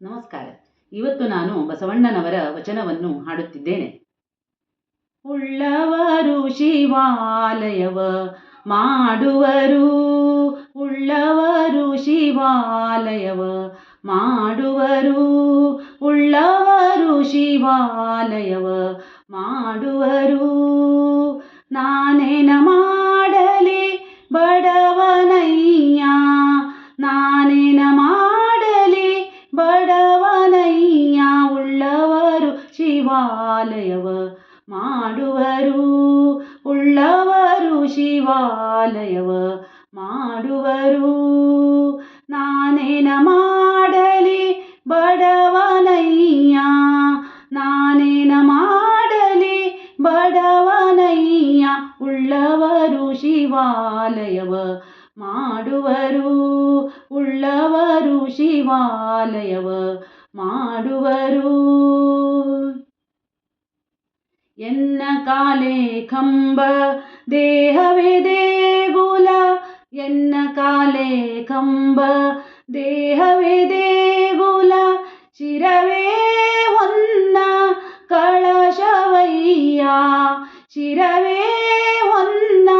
ನಮಸ್ಕಾರ. ಇವತ್ತು ನಾನು ಬಸವಣ್ಣನವರ ವಚನವನ್ನು ಹಾಡುತ್ತಿದ್ದೇನೆ. ಉಳ್ಳವರು ಶಿವಾಲಯವ ಮಾಡುವರು, ಉಳ್ಳವರು ಶಿವಾಲಯವ ಮಾಡುವರು, ಉಳ್ಳವರು ಶಿವಾಲಯವ ಮಾಡುವರು. ನಾನೇನ ಮಾಡಲಿ ಬಡವನಯ್ಯ, ನಾನೇನ ಮಾಡಲಿ ಬಡವನಯ್ಯ, ಉಳ್ಳವರು ಶಿವಾಲಯವ ಮಾಡುವರು, ಉಳ್ಳವರು ಶಿವಾಲಯವ ಮಾಡುವರು. ನಾನೇನ ಮಾಡಲಿ ಬಡವನಯ್ಯ, ನಾನೇನ ಮಾಡಲಿ ಬಡವನಯ್ಯ, ಉಳ್ಳವರು ಶಿವಾಲಯವ ಮಾಡುವರು, ಉಳ್ಳವರು ಶಿವಾಲಯವ ಮಾಡುವರು. ಎನ್ನ ಕಾಲೇ ಕಂಬ ದೇಹವೇ ದೇಗುಲ, ಎನ್ನ ಕಾಲೇ ಕಂಬ ದೇಹವೇ ದೇಗುಲ, ಶಿರವೇ ಹೊನ್ನ ಕಳಶವಯ್ಯ, ಶಿರವೇ ಹೊನ್ನ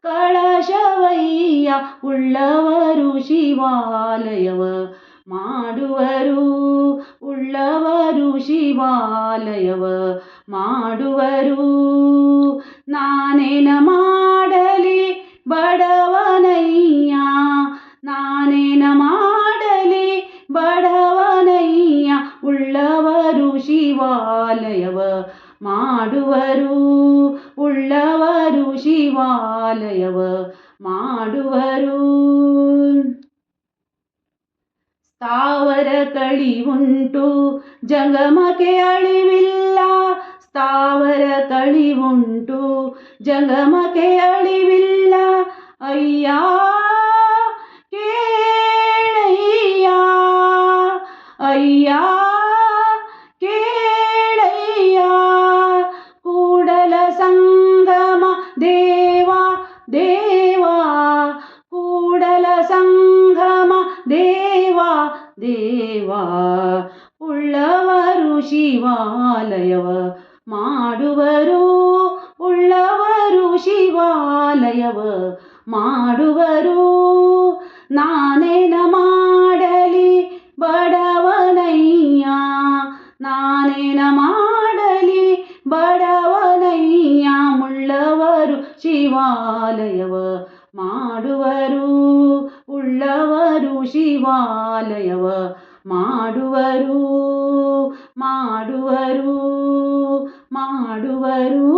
ಕಳಶವಯ್ಯ, ಉಳ್ಳವರು ಶಿವಾಲಯವ ಮಾಡುವರು, ಉಳ್ಳವರು ಶಿವಾಲಯವ ಮಾಡುವರು. ನಾನೇನ ಮಾಡಲಿ ಬಡವನಯ್ಯ, ನಾನೇನ ಮಾಡಲಿ ಬಡವನಯ್ಯ, ಉಳ್ಳವರು ಶಿವಾಲಯವ ಮಾಡುವರು, ಉಳ್ಳವರು ಶಿವಾಲಯವ ಮಾಡುವರು. ಸ್ಥಾವರ ಕಳಿವುಂಟು ಜಂಗಮಕ್ಕೆ ಅಳಿವಿಲ್ಲ, ಸ್ಥಾವರ ಕಳಿವುಂಟು ಜಂಗಮಕ್ಕೆ ಅಳಿವಿಲ್ಲ, ಅಯ್ಯ ಕೇಳಯ್ಯ, ಅಯ್ಯ ಕೇಳಯ್ಯ, ಕೂಡಲ ಸಂಗಮ ದೇವ ದೇವ, ಕೂಡಲ ಸಂಗಮ ದೇವ ದೇವ, ಉಳ್ಳವರು ಶಿವಾಲಯವ ಮಾಡುವರು, ಉಳ್ಳವರು ಶಿವಾಲಯವ ಮಾಡುವರು. ನಾನೇನ ಮಾಡಲಿ ಬಡವನಯ್ಯ, ನಾನೇನ ಮಾಡಲಿ ಬಡವನಯ್ಯ, ಉಳ್ಳವರು ಶಿವಾಲಯವ ಮಾಡುವರು, ಉಳ್ಳವರು ಶಿವಾಲಯವ ಮಾಡುವರು, ಮಾಡುವರು, ಮಾಡುವರು.